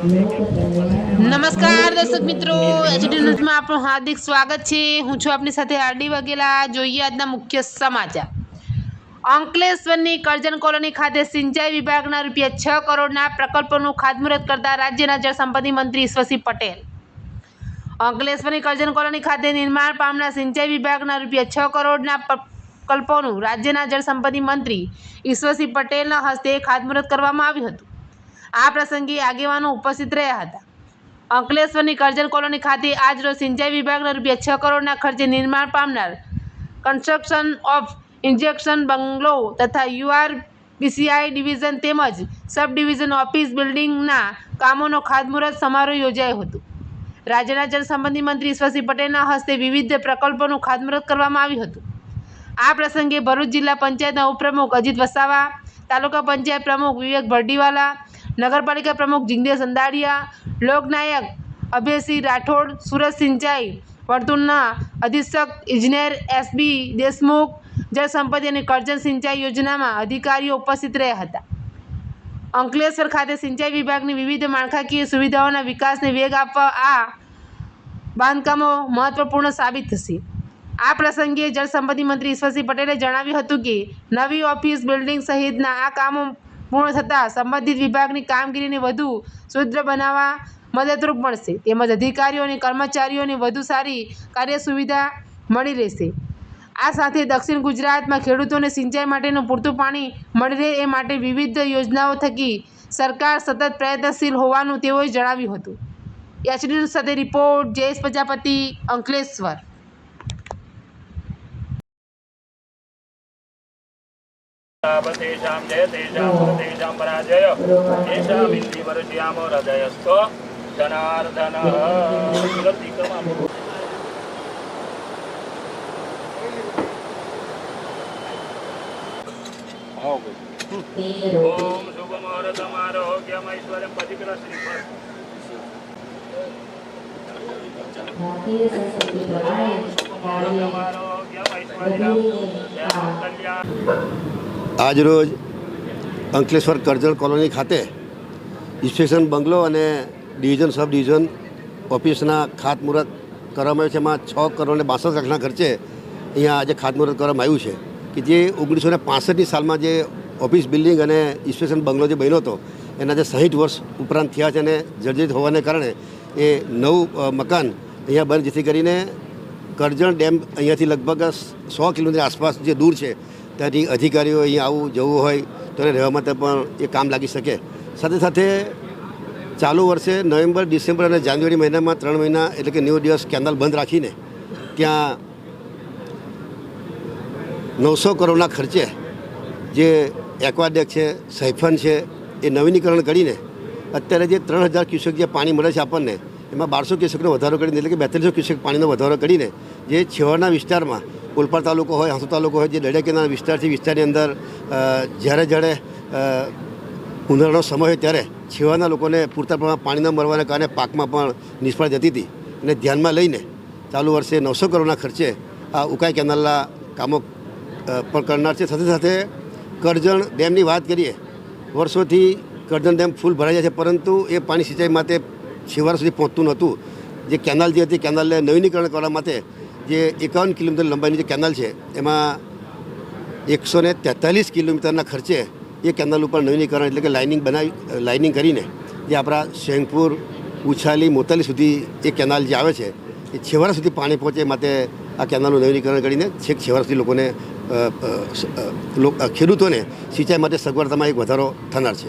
નમસ્કાર દર્શક મિત્રો, એચડી ન્યૂઝમાં આપણું હાર્દિક સ્વાગત છે। હું છું આપની સાથે આરડી વાઘેલા। જોઈએ આજના મુખ્ય સમાચાર। અંકલેશ્વરની કરજણ કોલોની ખાતે સિંચાઈ વિભાગના રૂપિયા 6 કરોડના પ્રકલ્પોનું ખાતમુહૂર્ત કરતા રાજ્યના જળસંપત્તિ મંત્રી ઈશ્વરસિંહ પટેલ। અંકલેશ્વરની કરજણ કોલોની ખાતે નિર્માણ પામનાર સિંચાઈ વિભાગના રૂપિયા 6 કરોડના પ્રકલ્પોનું રાજ્યના જળસંપત્તિ મંત્રી ઈશ્વરસિંહ પટેલના હસ્તે ખાતમુહૂર્ત કરવામાં આવ્યું હતું। આ પ્રસંગે આગેવાનો ઉપસ્થિત રહ્યા હતા। અંકલેશ્વરની કરજણ કોલોની ખાતે આજરોજ સિંચાઈ વિભાગના રૂપિયા 6 કરોડના ખર્ચે નિર્માણ પામનાર કન્સ્ટ્રક્શન ઓફ ઇન્જેક્શન બંગલો તથા URBCI ડિવિઝન તેમજ સબ ડિવિઝન ઓફિસ બિલ્ડિંગના કામોનો ખાતમુહૂર્ત સમારોહ યોજાયો હતો। રાજ્યના જળસંપત્તિ મંત્રી ઈશ્વરસિંહ પટેલના હસ્તે વિવિધ પ્રકલ્પોનું ખાતમુહૂર્ત કરવામાં આવ્યું હતું। આ પ્રસંગે ભરૂચ જિલ્લા પંચાયતના ઉપપ્રમુખ અજીત વસાવા, તાલુકા પંચાયત પ્રમુખ વિવેક ભરડીવાલા, નગરપાલિકા પ્રમુખ જિગ્નેશ અંદાડિયા, લોકનાયક અભયસિંહ રાઠોડ, સુરત સિંચાઈ વર્તુળના અધિક્ષક ઇજનેર SB દેશમુખ, જળસંપત્તિ અને કરજણ સિંચાઈ યોજનામાં અધિકારીઓ ઉપસ્થિત રહ્યા હતા। અંકલેશ્વર ખાતે સિંચાઈ વિભાગની વિવિધ માળખાકીય સુવિધાઓના વિકાસને વેગ આપવા આ બાંધકામો મહત્વપૂર્ણ સાબિત થશે। આ પ્રસંગે જળસંપત્તિ મંત્રી ઈશ્વરસિંહ પટેલે જણાવ્યું હતું કે નવી ઓફિસ બિલ્ડિંગ સહિતના આ કામો પૂર્ણ થતાં સંબંધિત વિભાગની કામગીરીને વધુ સુદૃઢ બનાવવા મદદરૂપ મળશે તેમજ અધિકારીઓ અને કર્મચારીઓને વધુ સારી કાર્ય સુવિધા મળી રહેશે। આ સાથે દક્ષિણ ગુજરાતમાં ખેડૂતોને સિંચાઈ માટેનું પૂરતું પાણી મળી રહે એ માટે વિવિધ યોજનાઓ થકી સરકાર સતત પ્રયત્નશીલ હોવાનું તેઓએ જણાવ્યું હતું। એચડી ન્યૂઝ સાથે રિપોર્ટ જયેશ પ્રજાપતિ, અંકલેશ્વર। तेषां जय तेषां तेषां पराजय तेषां इन्द्रिवर्ष्यामो हृदयस्थो जनार्दनः ओम शुभमोरतमारोग्यमैश्वर्यं पतिकुलश्रीफल આજરોજ અંકલેશ્વર કરજણ કોલોની ખાતે ઇન્સ્પેક્શન બંગલો અને ડિવિઝન સબ ડિવિઝન ઓફિસના ખાતમુહૂર્ત કરવામાં આવ્યું છે। એમાં 6 કરોડ અને 62 લાખના ખર્ચે અહીંયા આજે ખાતમુહૂર્ત કરવામાં આવ્યું છે કે જે 1965ની સાલમાં જે ઓફિસ બિલ્ડિંગ અને ઇન્સ્પેક્શન બંગલો જે બન્યો હતો એના જે 60 વર્ષ ઉપરાંત થયા છે અને જર્જરિત હોવાને કારણે એ નવું મકાન અહીંયા બને, જેથી કરીને કરજણ ડેમ અહીંયાથી લગભગ 100 કિલોમીટર આસપાસ જે દૂર છે ત્યાંથી અધિકારીઓ અહીંયા આવું જવું હોય તો એને રહેવા માટે પણ એ કામ લાગી શકે। સાથે સાથે ચાલુ વર્ષે નવેમ્બર, ડિસેમ્બર અને જાન્યુઆરી મહિનામાં 3 મહિના એટલે કે 90 દિવસ કેનાલ બંધ રાખીને ત્યાં 900 કરોડના ખર્ચે જે એક્વાડેક છે, સાયફન છે એ નવીનીકરણ કરીને અત્યારે જે 3000 ક્યુસેક જે પાણી મળે છે આપણને એમાં 1200 ક્યુસેકનો વધારો કરીને એટલે કે 4200 ક્યુસેક પાણીનો વધારો કરીને જે છેવાડાના વિસ્તારમાં ઓલપાડ તાલુકો હોય, હાંસુ તાલુકો હોય, જે દરિયા કિનારા વિસ્તાર છે, વિસ્તારની અંદર જ્યારે ઉનાળાનો સમય હોય ત્યારે છેવાડાના લોકોને પૂરતા પ્રમાણમાં પાણી ન મળવાને કારણે પાકમાં પણ નિષ્ફળ જતી હતી અને ધ્યાનમાં લઈને ચાલુ વર્ષે 900 કરોડના ખર્ચે આ ઉકાઈ કેનાલના કામો પણ કરનાર છે। સાથે સાથે કરજણ ડેમની વાત કરીએ, વર્ષોથી કરજણ ડેમ ફૂલ ભરાઈ જાય છે, પરંતુ એ પાણી સિંચાઈ માટે છેવાડા સુધી પહોંચતું નહોતું। જે કેનાલ જે હતી કેનાલને નવીનીકરણ કરવા માટે જે 51 કિલોમીટર લંબાઈની જે કેનાલ છે એમાં 143 કિલોમીટરના ખર્ચે એ કેનાલ ઉપર નવીનીકરણ એટલે કે લાઇનિંગ કરીને જે આપણા શેંગપુર, ઉછાલી, મોતાલી સુધી એ કેનાલ જે આવે છે એ છેવાડા સુધી પાણી પહોંચે માટે આ કેનાલનું નવીનીકરણ કરીને છેક છેવાડા સુધી લોકોને ખેડૂતોને સિંચાઈ માટે સગવડતામાં એક વધારો થનાર છે।